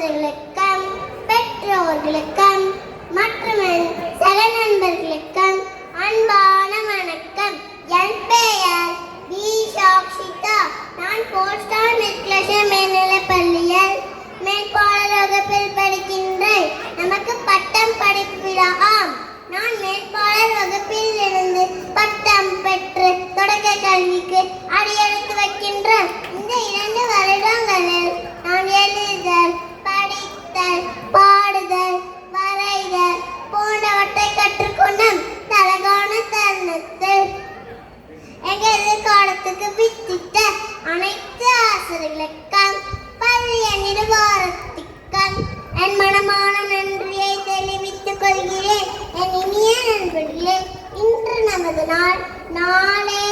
ஆசிரியர்களுக்கும் பெற்றோர்களுக்கும் மற்றும் என் சக நண்பர்களுக்கும் அன்பான வணக்கம். என் பெயர் வி. சாக்ஷிதா. நான் போஸ்டார் மெட்ரிகுலேஷன் மேல்நிலைப் பள்ளியில் மேற்பாளர் வகுப்பில் படிக்கின்றேன். நமக்கு பட்டம் படிப்பு விழா. நான் மேற்பாளர் வகுப்பில் இருந்து பட்டம் பெற்று தொடக்க கல்விக்கு அடியெடுத்து வைக்கின்றேன். இந்த 2 வருடங்களில் நான் எழுதல், படித்தல், பாடுதல், வரைதல் போன்றவற்றை கற்றுக்கொண்ட அழகான தருணத்தில் எங்கள் எதிர்காலத்துக்கு வித்திட்ட அனைத்து ஆசிரியர்களுக்கும் பள்ளிய நிர்வாகத்திற்கும் என் மனமான நன்றியை தெரிவித்துக் கொள்கிறேன். என் இனிய நண்பர்களே, இன்று நமது நாள், நாளை